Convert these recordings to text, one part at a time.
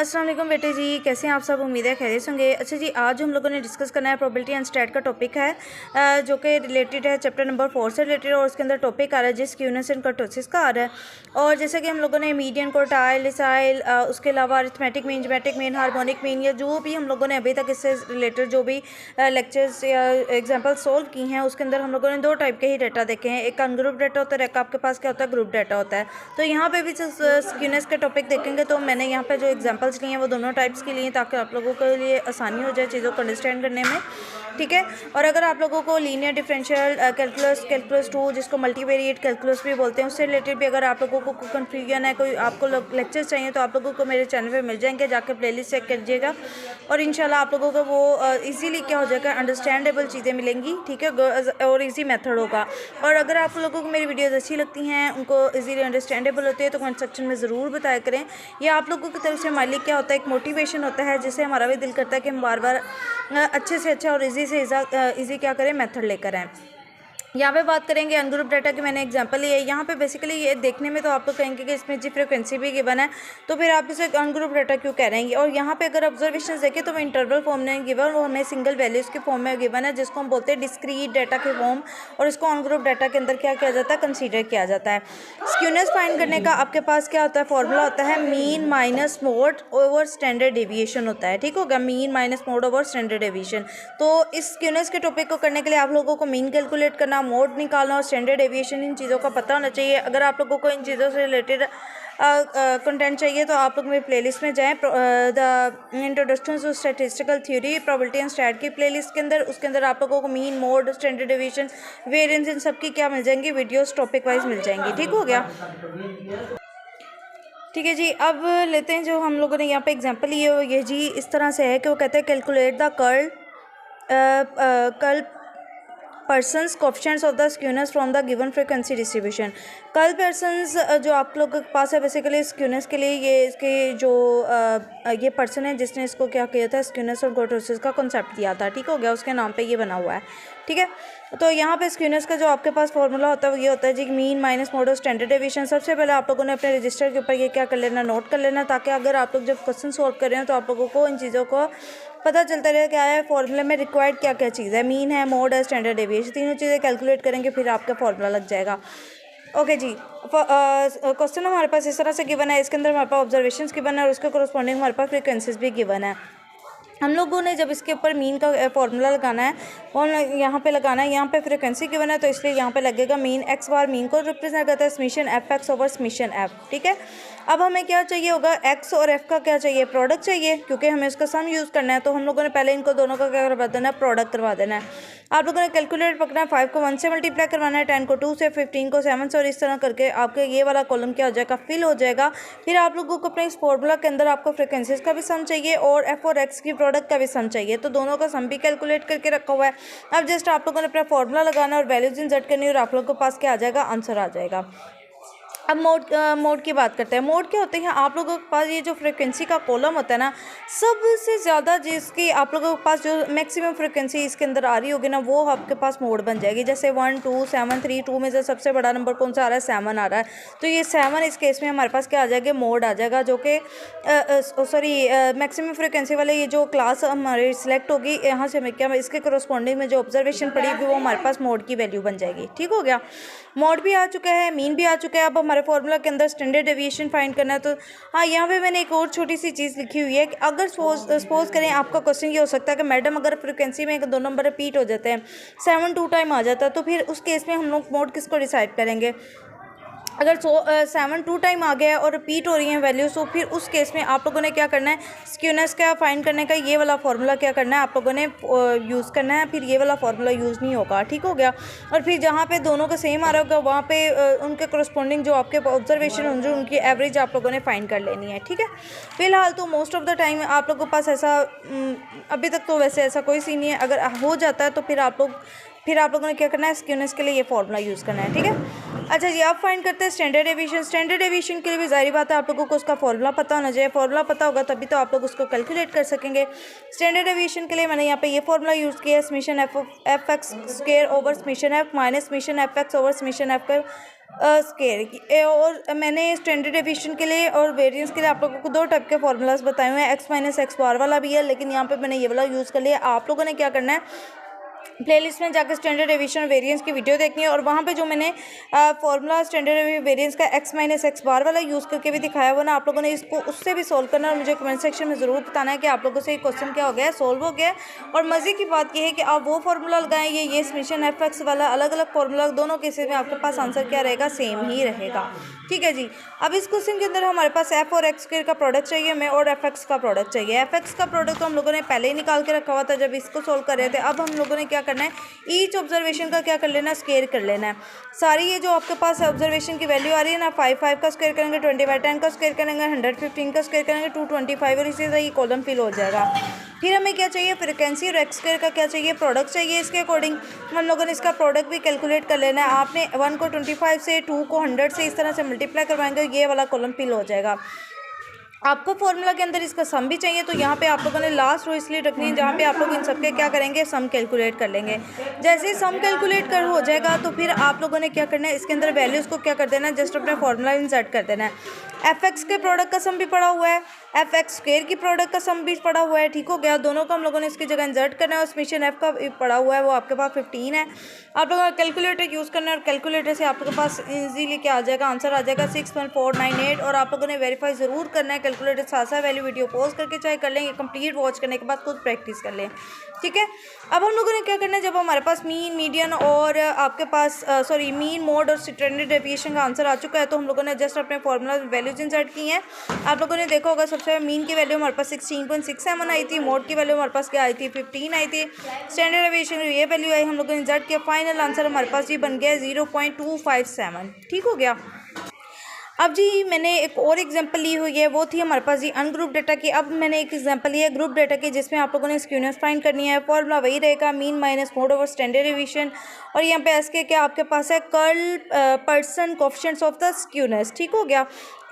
अस्सलाम वालेकुम बेटे जी, कैसे हैं आप सब। उम्मीद है खैरियत होंगे। अच्छा जी, आज हम लोगों ने डिस्कस करना है प्रोबेबिलिटी एंड स्टैट का टॉपिक है जो कि रिलेटेड है चैप्टर नंबर 4 से रिलेटेड, और उसके अंदर टॉपिक आ रहा है जिस स्क्यूनेस एंड कर्टोसिस का आ रहा है। और जैसे कि हम लोगों ने मीडियन, क्वार्टाइल, डिसाइल, उसके अलावा arithmetic mean, geometric mean, harmonic mean, या जो भी हम लोगों ने अभी तक इससे रिलेटेड जो भी लेक्चर्स या एग्जाम्पल सोल्व की हैं, उसके अंदर हम लोगों ने दो टाइप के ही डाटा देखे हैं। एक अनग्रुप डाटा होता है, एक आपके पास क्या होता है, ग्रुप डाटा होता है। तो यहाँ पे भी स्क्यूनेस के टॉपिक देखेंगे तो मैंने यहाँ पे जो एग्जांपल्स लिए हैं वो दोनों टाइप्स के लिए, ताकि आप लोगों के लिए आसानी हो जाए चीज़ों को अंडरस्टैंड करने में, ठीक है। और अगर आप लोगों को लीनियर डिफरेंशियल कैलकुलस, कैलकुलस 2 जिसको मल्टीवेरिएट कैलकुलस भी बोलते हैं, उससे रिलेटेड भी अगर आप लोगों को कोई कन्फ्यूजन है, कोई आपको लेक्चर्स चाहिए, तो आप लोगों को मेरे चैनल पे मिल जाएंगे, जाकर प्लेलिस्ट चेक कीजिएगा और इंशाल्लाह आप लोगों को वो इजीली क्या हो जाएगा, अंडरस्टैंडेबल चीज़ें मिलेंगी, ठीक है, और इजी मेथड होगा। और अगर आप लोगों को मेरी वीडियोज़ अच्छी लगती हैं, उनको इजीली अंडरस्टैंडेबल होती है, तो कमेंट सेक्शन में ज़रूर बताया करें। या आप लोगों की तरफ से हमारे लिए क्या होता है, एक मोटिवेशन होता है, जिससे हमारा भी दिल करता है कि हम बार बार अच्छे से अच्छा और इजी से इजी क्या करें, मेथड लेकर आएँ। यहाँ पे बात करेंगे अनग्रुप डाटा की, मैंने एग्जांपल लिया है। यहाँ पे बेसिकली ये देखने में तो आप लोग कहेंगे कि इसमें जी फ्रिक्वेंसी भी गिवन है, तो फिर आप इसे अनग्रुप डाटा क्यों कह रहे हैं। और यहाँ पे अगर ऑब्जर्वेशन देखें तो वो इंटरवल फॉर्म में गिवन, वो हमें सिंगल वैल्यूज़ के फॉर्म में गिवन है, जिसको हम बोलते हैं डिस्क्रीट डाटा के फॉर्म, और इसको अनग्रुप डाटा के अंदर क्या किया जाता है, कंसीडर किया जाता है। स्क्यूनेस फाइंड करने का आपके पास क्या होता है, फॉर्मूला होता है mean minus mode over standard deviation होता है, ठीक होगा, mean minus mode over standard deviation. तो इस स्क्यूनेस के टॉपिक को करने के लिए आप लोगों को मीन कैलकुलेट करना, मोड निकालना, स्टैंडर्ड डेविएशन, इन चीज़ों का पता होना चाहिए। अगर आप लोगों को इन चीज़ों से रिलेटेड कंटेंट चाहिए तो आप लोग मेरी प्लेलिस्ट में जाएं, the introduction to statistical theory, probability and stat की प्लेलिस्ट के अंदर। उसके अंदर आप लोगों को mean, mode, standard deviation, variance, इन सब की क्या मिल जाएंगी, वीडियोस टॉपिक वाइज मिल जाएंगी, ठीक हो गया। ठीक है जी, अब लेते हैं जो हम लोगों ने यहाँ पे एग्जांपल लिए हो, ये जी इस तरह से है कि वो कहते हैं calculate the curl persons coefficients of the skewness from the given frequency distribution. Curl persons जो आप लोगों के पास है, बेसिकली स्क्यूनेस के लिए ये इसके जो ये पर्सन है जिसने इसको क्या किया था, स्क्यूनेस और कर्टोसिस का कॉन्सेप्ट दिया था, ठीक हो गया, उसके नाम पे ये बना हुआ है, ठीक है। तो यहाँ पे स्क्यूनेस का जो आपके पास फॉर्मूला होता है वो ये होता है जी, mean minus mode of standard deviation. सबसे पहले आप लोगों ने अपने रजिस्टर के ऊपर ये क्या कर लेना, नोट कर लेना, ताकि अगर आप लोग जब क्वेश्चन सॉल्व कर रहे हैं तो आप लोगों को इन चीज़ों को पता चलता रहे क्या है फॉर्मूले में रिक्वायर्ड क्या क्या चीज़ है, मीन है, मोड है, स्टैंडर्ड डेविएशन, तीनों चीज़ें कैलकुलेट करेंगे, फिर आपका फॉर्मूला लग जाएगा। ओके जी, क्वेश्चन हमारे पास इस तरह से गिवन है, इसके अंदर हमारे पास ऑब्जर्वेशंस गिवन है और उसके कोरस्पॉन्डिंग हमारे पास फ्रीक्वेंसीज भी गिवन है। हम लोगों ने जब इसके ऊपर मीन का फॉर्मूला लगाना है और यहाँ पे लगाना है, यहाँ पे फ्रीक्वेंसी गिवन है, तो इसलिए यहाँ पे लगेगा मीन, एक्स बार मीन को रिप्रेजेंट करता है summation F X over summation F, ठीक है। अब हमें क्या चाहिए होगा, एक्स और एफ का क्या चाहिए, प्रोडक्ट चाहिए, क्योंकि हमें इसका सम यूज़ करना है। तो हम लोगों ने पहले इनको दोनों का क्या करवा देना है, प्रोडक्ट करवा देना है। आप लोगों ने कैलकुलेट पकड़ना है, 5 को 1 से मल्टीप्लाई करवाना है, 10 को 2 से, 15 को 7 से, और इस तरह करके आपके ये वाला कॉलम क्या हो जाएगा, फिल हो जाएगा। फिर आप लोगों को अपने इस फॉर्मूला के अंदर आपको फ्रिक्वेंसीज का भी सम चाहिए और एफ और एक्स की प्रोडक्ट का भी सम चाहिए, तो दोनों का सम भी कैलकुलेट करके रखा हुआ है। अब जस्ट आप लोगों ने अपना फॉर्मूला लगाना और वैल्यूज इंसर्ट करनी और आप लोगों के पास क्या आ जाएगा, आंसर आ जाएगा। अब मोड की बात करते हैं। मोड क्या होते हैं, आप लोगों के पास ये जो फ्रिक्वेंसी का कॉलम होता है ना, सबसे ज़्यादा जिसकी आप लोगों के पास जो मैक्सिमम फ्रिक्वेंसी इसके अंदर आ रही होगी ना, वो आपके पास मोड बन जाएगी। जैसे 1 2 7 3, 2 में से सबसे बड़ा नंबर कौन सा आ रहा है, 7 आ रहा है, तो ये 7 इस केस में हमारे पास क्या आ जाएगा, मोड आ जाएगा, जो कि सॉरी मैक्सिमम फ्रिक्वेंसी वाले ये जो क्लास हमारी सिलेक्ट होगी, यहाँ से हमें क्या इसके करस्पॉन्डिंग में जो ऑब्जर्वेशन पड़ी होगी वो हमारे पास मोड की वैल्यू बन जाएगी, ठीक हो गया। मोड भी आ चुका है, मीन भी आ चुका है। अब हमारे फॉर्मूला के अंदर स्टैंडर्ड डेविएशन फाइंड करना है। तो हाँ, यहाँ पे मैंने एक और छोटी सी चीज़ लिखी हुई है कि अगर सपोज करें आपका क्वेश्चन ये हो सकता है कि मैडम अगर फ्रिक्वेंसी में 2 नंबर रिपीट हो जाते हैं, 7 2 टाइम आ जाता है, तो फिर उस केस में हम लोग मोड किसको डिसाइड करेंगे। अगर 7 2 टाइम आ गया है और रिपीट हो रही हैं वैल्यूज, तो फिर उस केस में आप लोगों ने क्या करना है, स्क्यूनेस का फाइंड करने का ये वाला फार्मूला क्या करना है, आप लोगों ने यूज़ करना है, फिर ये वाला फार्मूला यूज़ नहीं होगा, ठीक हो गया। और फिर जहाँ पे दोनों का सेम आ रहा होगा वहाँ पे उनके करस्पॉन्डिंग जो आपके ऑब्जर्वेशन होंगे उनकी एवरेज आप लोगों ने फाइंड कर लेनी है, ठीक है। फिलहाल तो मोस्ट ऑफ द टाइम आप लोगों के पास ऐसा अभी तक तो वैसे ऐसा कोई सीन नहीं है। अगर हो जाता है तो फिर आप लोगों ने क्या करना है, स्क्यूनेस के लिए ये फार्मूला यूज़ करना है, ठीक है। अच्छा जी, आप फाइंड करते हैं स्टैंडर्ड डेविएशन। स्टैंडर्ड डेविएशन के लिए भी जाहिर बात है आप लोगों को उसका फॉर्मूला पता होना चाहिए। फॉर्मूला पता होगा तभी तो आप लोग उसको कैलकुलेट कर सकेंगे। स्टैंडर्ड डेविएशन के लिए मैंने यहाँ पे ये फॉर्मूला यूज़ किया है, summation F x square over summation F minus summation F X over summation F का स्केयर की। और मैंने स्टैंडर्ड डेविएशन के लिए और वेरिएंस के लिए आप लोगों को 2 टाइप के फार्मूलाज बताए हुए हैं, x माइनस एक्स बार वाला भी है, लेकिन यहाँ पे मैंने ये वाला यूज़ कर लिया। आप लोगों ने क्या करना है, प्लेलिस्ट में जाकर स्टैंडर्ड डेविएशन वेरिएंस की वीडियो देखनी है, और वहाँ पे जो मैंने फॉर्मूला स्टैंडर्ड वेरिएंस का x माइनस एक्स बार वाला यूज़ करके भी दिखाया हुआ ना, आप लोगों ने इसको उससे भी सोल्व करना है, और मुझे कमेंट सेक्शन में ज़रूर बताना है कि आप लोगों से ये क्वेश्चन क्या हो गया है, सोल्व हो गया है। और मज़े की बात यह है कि आप वो फार्मूला लगाएं, ये समीशन एफ एक्स वाला, अलग अलग फार्मूला, दोनों केसेस में आपके पास आंसर क्या रहेगा, सेम ही रहेगा। ठीक है जी। अब इस क्वेश्चन के अंदर हमारे पास एफ और एक्स स्क्वायर का प्रोडक्ट चाहिए हमें, और एफ एक्स का प्रोडक्ट चाहिए। एफ एक्स का प्रोडक्ट तो हम लोगों ने पहले ही निकाल के रखा हुआ था जब इसको सोल्व कर रहे थे। अब हम लोगों ने क्या करना है, ईच ऑब्जर्वेशन का क्या कर लेना, स्क्वायर कर लेना है। सारी ये जो आपके पास ऑब्जर्वेशन की वैल्यू आ रही है ना, 5 का स्क्वायर करेंगे, 20/10 का स्क्वायर करेंगे, 115 का स्क्वायर करेंगे, 225, और इसी तरह ये कॉलम फिल हो जाएगा। फिर हमें क्या चाहिए, फ्रीक्वेंसी और एक्स स्क्वायर का क्या चाहिए, प्रोडक्ट चाहिए। इसके अकॉर्डिंग हम लोगों ने इसका प्रोडक्ट भी कैलकुलेट कर लेना है। आपने 1 को 25 से, 2 को 100 से इस तरह से मल्टीप्लाई करवाएंगे, ये वाला कॉलम फिल हो जाएगा। आपको फॉर्मूला के अंदर इसका सम भी चाहिए, तो यहाँ पे आप लोगों ने लास्ट रो इसलिए रखनी है जहाँ पे आप लोग इन सबके क्या करेंगे, सम कैलकुलेट कर लेंगे। जैसे सम कैलकुलेट कर हो जाएगा तो फिर आप लोगों ने क्या करना है, इसके अंदर वैल्यूज़ को क्या कर देना है, जस्ट अपना फॉर्मूला इंसर्ट कर देना है। एफ एक्स के प्रोडक्ट का सम भी पड़ा हुआ है, एफ एक्स स्क्वायर की प्रोडक्ट का सम भी पड़ा हुआ है। ठीक हो गया, दोनों को हम लोगों ने इसकी जगह इंसर्ट करना है। और समीशन एफ का पड़ा हुआ है, वो आपके पास 15 है। आप लोगों को कैलकुलेटर यूज़ करना है, और कैलकुलेटर से आप लोगों के पास इजीली क्या आ जाएगा, आंसर आ जाएगा 61498। और आप लोगों ने वेरीफाई ज़रूर करना है, कैलकुलेटर साथ साथ वैल्यू वीडियो पॉज करके चाहे कर लेंगे, कंप्लीट वॉच करने के बाद खुद प्रैक्टिस कर लें। ठीक है। अब हम लोगों ने क्या करना है, जब हमारे पास मीन, मीडियन और आपके पास मीन, मोड और स्टैंडर्ड डेविएशन का आंसर आ चुका है, तो हम लोगों ने जस्ट अपने फॉर्मूला वैल्यूज इंसर्ट की हैं। आप लोगों ने देखा होगा, सबसे मीन की वैल्यू हमारे पास 16.67 आई थी, मोड की वैल्यू हमारे पास क्या आई थी, 15 आई थी, स्टैंडर्ड डेविएशन की ये वैल्यू आई, हम लोगों ने इंसर्ट किया। फाइनल आंसर हमारे पास ये बन गया 0.257। ठीक हो गया। अब जी मैंने एक और एग्जांपल ली हुई है, वो थी हमारे पास जी अनग्रुप डेटा की। अब मैंने एक एग्जांपल लिया है ग्रुप डेटा की, जिसमें आप लोगों ने स्क्यूनेस फाइंड करनी है। फॉर्मूला वही रहेगा, mean minus mode over standard deviation. और यहाँ पे एसके क्या आपके पास है, curl person coefficients of the skewness. ठीक हो गया।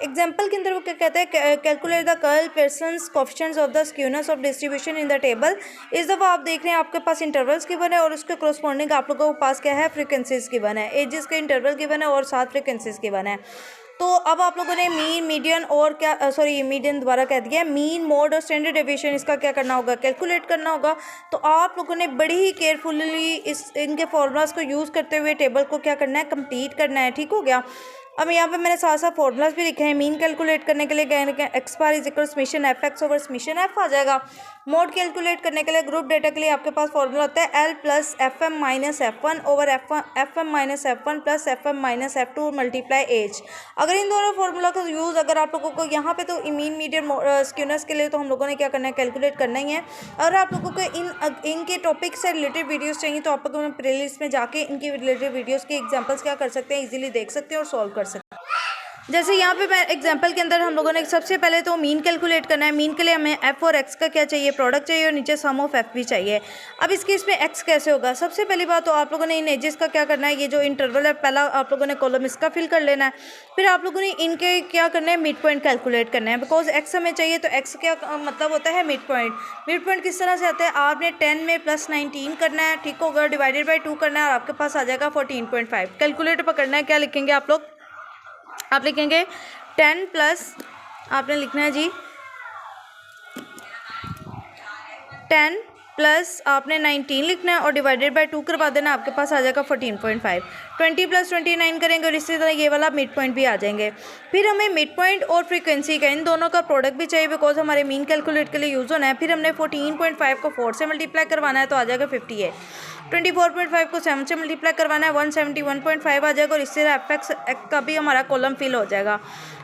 एग्जाम्पल के अंदर वो क्या कहते हैं, calculate the curl persons coefficients of the skewness of distribution in the table. इस दफ़ा आप देख रहे हैं आपके पास इंटरवल्स गिवन है, और उसके करस्पॉन्डिंग आप लोगों के पास क्या है, फ्रीक्वेंसीज गिवन है। एजेस के इंटरवल गिवन है और 7 फ्रीक्वेंसीज गिवन है। तो अब आप लोगों ने मीन, मीडियन और क्या मीडियन दोबारा कह दिया, मीन, मोड और स्टैंडर्ड डेविएशन इसका क्या करना होगा, कैलकुलेट करना होगा। तो आप लोगों ने बड़ी ही केयरफुली इनके फॉर्मूलाज को यूज़ करते हुए टेबल को क्या करना है, कंप्लीट करना है। ठीक हो गया। अब यहाँ पे मैंने साथ साथ फॉर्मूलाज भी लिखे हैं। मीन कैलकुलेट करने के लिए X bar is equal summation F X over summation F आ जाएगा। मोड कैलकुलेट करने के लिए ग्रुप डेटा के लिए आपके पास फॉर्मूला होता है L plus F M minus F one over F M minus F one plus F M minus F two multiply H. अगर इन दोनों फॉर्मूला का यूज़ अगर आप लोगों को यहाँ पे तो मीन, मीडियन, स्क्यूनेस के लिए तो हम लोगों ने क्या करना है, कैलकुलेट करना ही है। अगर आप लोगों को इनके टॉपिक से रिलेटेड वीडियोज़ चाहिए तो आप लोगों प्ले लिस्ट में जाके इनकी रिलेटेड वीडियोज़ के एग्जाम्पल्स क्या कर सकते हैं, ईजिली देख सकते हैं और सॉल्व कर सकते हैं। जैसे यहाँ पे मैं एग्जांपल के अंदर हम लोगों ने सबसे पहले तो मीन कैलकुलेट करना है। मीन के लिए हमें एफ और एक्स का क्या चाहिए, प्रोडक्ट चाहिए, और नीचे सम ऑफ एफ भी चाहिए। अब इस केस में एक्स कैसे होगा, सबसे पहली बात तो आप लोगों ने इन एजेस का क्या करना है, ये जो इंटरवल है पहला आप लोगों ने कॉलम इसका फिल कर लेना है। फिर आप लोगों ने इनके क्या करना है, मिड पॉइंट कैलकुलेट करना है। बिकॉज एक्स हमें चाहिए तो एक्स क्या मतलब होता है, मिड पॉइंट। मिड पॉइंट किस तरह से आता है, आपने 10 में प्लस 19 करना है। ठीक होगा, डिवाइडेड बाई 2 करना है और आपके पास आ जाएगा 14.5। कैलकुलेटर पर करना है, क्या लिखेंगे आप लोग, आप लिखेंगे 10 प्लस आपने लिखना है जी 10 प्लस आपने 19 लिखना है और डिवाइडेड बाय 2 करवा देना, आपके पास आ जाएगा 14.5। 20 प्लस 29 करेंगे और इसी तरह ये वाला मिड पॉइंट भी आ जाएंगे। फिर हमें मिड पॉइंट और फ्रीक्वेंसी का इन दोनों का प्रोडक्ट भी चाहिए, बिकॉज हमारे मीन कैलकुलेट के लिए यूज़ होना है। फिर हमने 14.5 को 4 से मल्टीप्लाई करवाना है तो आ जाएगा 58। 24.5 को 7 से मल्टीप्लाई करवाना है, 171.5 आ जाएगा और इससे एफ एक्स का भी हमारा कॉलम फिल हो जाएगा।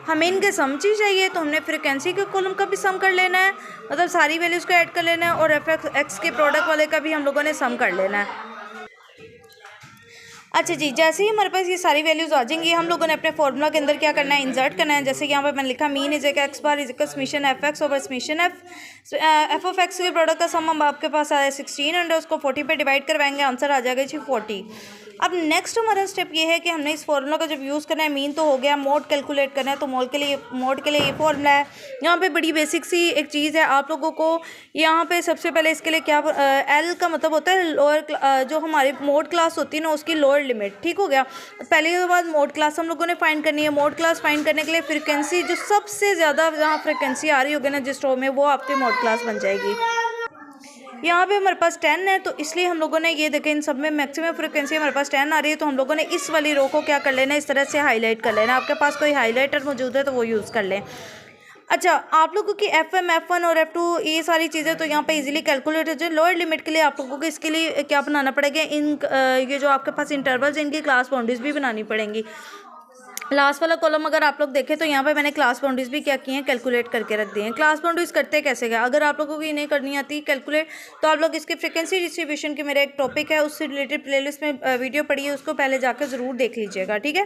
हमें इनके सम चीज़ चाहिए तो हमने फ्रीक्वेंसी के कॉलम का भी सम कर लेना है, मतलब सारी वैल्यूज़ को ऐड कर लेना है, और एफ एक्स के प्रोडक्ट वाले का भी हम लोगों ने सम कर लेना है। अच्छा जी, जैसे ही हमारे पास ये सारी वैल्यूज़ आ जाएंगी, हम लोगों ने अपने फॉर्मूला के अंदर क्या करना है, इंसर्ट करना है। जैसे यहाँ पर मैंने लिखा mean is x bar is equal summation F X over summation F of x के प्रोडक्ट का सम आपके पास आया 1600, उसको 40 पे डिवाइड करवाएंगे, आंसर आ जाएगा जी 40। अब नेक्स्ट हमारा स्टेप ये है कि हमने इस फॉर्मूला का जब यूज़ करना है, मीन तो हो गया, मोड कैलकुलेट करना है। तो मोड के लिए ये फॉर्मूला है। यहाँ पे बड़ी बेसिक सी एक चीज़ है, आप लोगों को यहाँ पे सबसे पहले इसके लिए क्या एल का मतलब होता है लोअर, जो हमारी मोड क्लास होती है ना उसकी लोअर लिमिट, ठीक हो गया। पहले के बाद मोड क्लास हम लोगों ने फाइंड करनी है। मोड क्लास फाइंड करने के लिए फ्रिक्वेंसी जो सबसे ज़्यादा जहाँ फ्रिक्वेंसी आ रही होगी ना जिस रो में, वो आपकी मोड क्लास बन जाएगी। यहाँ पे हमारे पास 10 है, तो इसलिए हम लोगों ने ये देखें इन सब में मैक्सिमम फ्रिक्वेंसी हमारे पास 10 आ रही है, तो हम लोगों ने इस वाली रो को क्या कर लेना, इस तरह से हाईलाइट कर लेना। आपके पास कोई हाईलाइटर मौजूद है तो वो यूज़ कर लें। अच्छा, आप लोगों की FM, F1 और F2 ये सारी चीज़ें तो यहाँ पे इजीली कैलकुलेट हो जाए। लोअर लिमिट के लिए आप लोगों को इसके लिए क्या बनाना पड़ेगा, ये जो आपके पास इंटरवल्स, इनकी क्लास बाउंड्रीज भी बनानी पड़ेंगी। लास्ट वाला कॉलम अगर आप लोग देखें तो यहाँ पे मैंने क्लास बाउंड्रीज भी क्या की हैं, कैलकुलेट करके रख दी हैं। क्लास बाउंड्रीज करते कैसे गया, अगर आप लोगों को इन्हें करनी आती है कैलकुलेट, तो आप लोग इसके फ्रिक्वेंसी डिस्ट्रीब्यूशन के मेरा एक टॉपिक है, उससे रिलेटेड प्लेलिस्ट में वीडियो पड़ी है, उसको पहले जाकर ज़रूर देख लीजिएगा, ठीक है।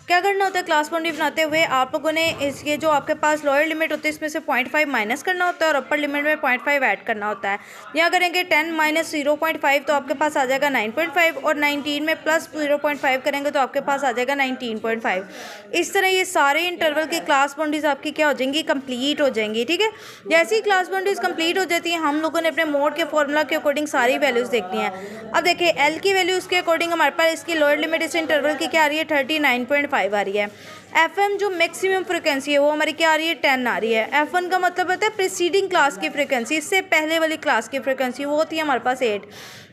क्या करना होता है, क्लास बाउंड्री बनाते हुए आप लोगों ने ये जो आपके पास लोअर लिमिट होती है इसमें से 0.5 माइनस करना होता है और अपर लिमिट में 0.5 ऐड करना होता है। यहाँ करेंगे 10 माइनस 0.5 तो आपके पास आ जाएगा 9.5 और 19 में प्लस 0.5 करेंगे तो आपके पास आ जाएगा 19.5। इस तरह ये सारे इंटरवल की क्लास बाउंड्रीज आपकी क्या हो जाएंगी, कंप्लीट हो जाएंगी, ठीक है। जैसे ही क्लास बाउंड्रीज कंप्लीट हो जाती है हम लोगों ने अपने मोड के फॉर्मूला के अकॉर्डिंग सारी वैल्यूज देखनी है। अब देखिए एल की वैल्यू उसके अकॉर्डिंग हमारे पास इसकी लोअर लिमिट इस इंटरवल की क्या आ रही है, 39.5 आ रही है। FM जो मैक्सिमम फ्रिक्वेंसी है वो हमारी क्या आ रही है, 10 आ रही है। F1 का मतलब होता है प्रीसीडिंग क्लास की फ्रिक्वेंसी, इससे पहले वाली क्लास की फ्रिक्वेंसी, वो होती है हमारे पास 8।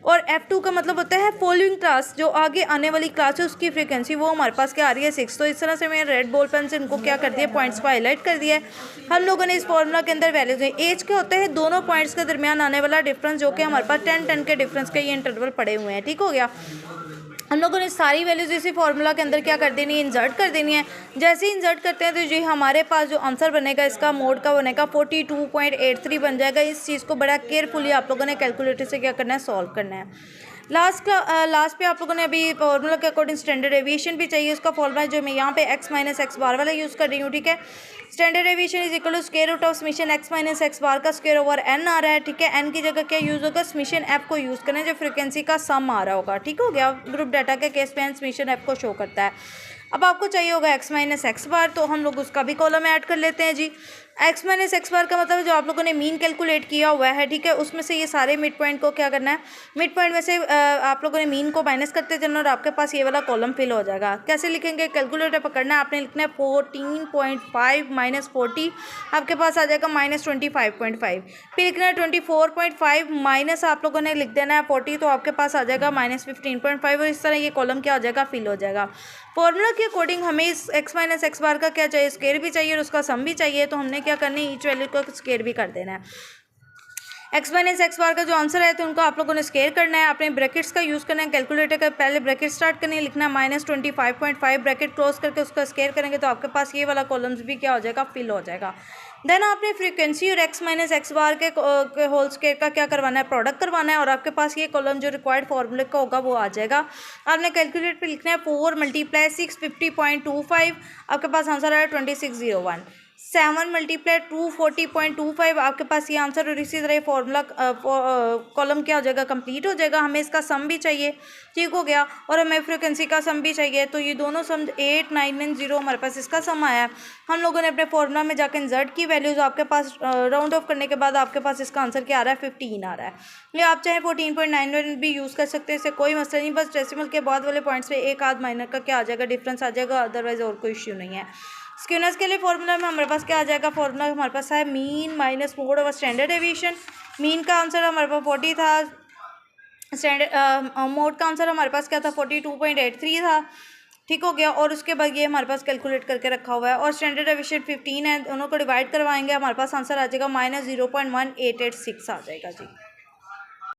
और F2 का मतलब होता है फॉलोइंग क्लास, जो आगे आने वाली क्लास है उसकी फ्रिक्वेंसी, वो हमारे पास क्या आ रही है, 6। तो इस तरह से मैंने रेड बॉल पेन से इनको क्या कर दिया, पॉइंट्स को हाईलाइट कर दिया है। हम लोगों ने इस फॉर्मूला के अंदर वैल्यूज है। एज क्या होता है, दोनों पॉइंट्स के दरमियान आने वाला डिफरेंस, जो कि हमारे पास 10 के डिफरेंस के ये इंटरवल पड़े हुए हैं, ठीक हो गया। हम लोगों ने सारी वैल्यूज इसी फार्मूला के अंदर क्या कर देनी है, इंसर्ट कर देनी है। जैसे ही इंसर्ट करते हैं तो जी हमारे पास जो आंसर बनेगा इसका मोड का बनेगा 42.83 बन जाएगा। इस चीज़ को बड़ा केयरफुली आप लोगों ने कैलकुलेटर से क्या करना है, सॉल्व करना है। लास्ट पे आप लोगों ने अभी फॉर्मूला के अकॉर्डिंग स्टैंडर्ड एविएशन भी चाहिए, उसका फॉर्मूला जो मैं यहाँ पे x माइनस एक्स बार वाला यूज़ कर रही हूँ, ठीक है। Standard deviation is equal to square root of summation x minus X bar का स्क्वायर ओवर n आ रहा है, ठीक है। n की जगह क्या यूज़ होगा, समेशन f को यूज़ करना है, जो फ्रिक्वेंसी का सम आ रहा होगा, ठीक हो गया। ग्रुप डाटा के केस में समेशन f को शो करता है। अब आपको चाहिए होगा x माइनस एक्स बार, तो हम लोग उसका भी कॉलम ऐड कर लेते हैं जी। x माइनस एक्स बार का मतलब जो आप लोगों ने मीन कैलकुलेट किया हुआ है, ठीक है, उसमें से ये सारे मिड पॉइंट को क्या करना है, मिड पॉइंट में से आप लोगों ने मीन को माइनस करते जाना और आपके पास ये वाला कॉलम फिल हो जाएगा। कैसे लिखेंगे, कैलकुलेटर पकड़ना है, आपने लिखना है 14.5 माइनस 40, आपके पास आ जाएगा माइनस 25.5। फिर लिखना है 24.5 माइनस आप लोगों ने लिख देना है 40, तो आपके पास आ जाएगा माइनस 15.5 और इस तरह ये कॉलम क्या हो जाएगा, फिल हो जाएगा। फॉर्मूला के अकॉर्डिंग हमें इस x माइनस एक्स बार का क्या चाहिए, स्क्वायर भी चाहिए और उसका सम भी चाहिए, तो हमने क्या करनी है, ईच वैल्यू को स्क्वायर भी कर देना है। x माइनस एक्स बार का जो आंसर है तो उनको आप लोगों ने स्क्वायर करना है, अपने ब्रैकेट्स का यूज़ करना है। कैलकुलेटर का पहले ब्रैकेट स्टार्ट करनी है, लिखना है माइनस 25.5, ब्रैकेट क्लोज करके उसका स्क्वायर करेंगे तो आपके पास ये वाला कॉलम्स भी क्या हो जाएगा, फिल हो जाएगा। देन आपने फ्रीक्वेंसी और x माइनस एक्स बार के होल स्क्वायर का क्या करवाना है, प्रोडक्ट करवाना है और आपके पास ये कॉलम जो रिक्वायर्ड फॉर्मूले का होगा वो आ जाएगा। आपने कैलकुलेट पे लिखना है 4 × 650.25, आपके पास आंसर आया 2601। 7 × 240.25, आपके पास ये आंसर और इसी तरह फॉर्मूला कॉलम क्या हो जाएगा, कंप्लीट हो जाएगा। हमें इसका सम भी चाहिए, ठीक हो गया, और हमें फ्रिक्वेंसी का सम भी चाहिए, तो ये दोनों सम 8, 9 एंड 0 हमारे पास इसका सम आया है। हम लोगों ने अपने फॉर्मूला में जाकर इंसर्ट की वैल्यूज़, आपके पास राउंड ऑफ करने के बाद आपके पास इसका आंसर क्या आ रहा है, 15 आ रहा है। ये आप चाहे 14.91 भी यूज़ कर सकते हैं, इससे कोई मसला नहीं, बस डेसिमल के बाद वाले पॉइंट्स पे एक आध माइनर का क्या आ जाएगा, डिफरेंस आ जाएगा, अदरवाइज और कोई इश्यू नहीं है। स्क्यूनेस के लिए फॉर्मूला में हमारे पास क्या आ जाएगा, फॉर्मूला हमारे पास है मीन माइनस मोड और स्टैंडर्ड एविएशन। मीन का आंसर हमारे पास 40 था, स्टैंडर्ड मोड का आंसर हमारे पास क्या था, 42.83 था, ठीक हो गया। और उसके बाद ये हमारे पास कैलकुलेट करके रखा हुआ है और स्टैंडर्ड एविएशन 15 है, दोनों को डिवाइड करवाएंगे, हमारे पास आंसर आ जाएगा -0.1886 आ जाएगा जी।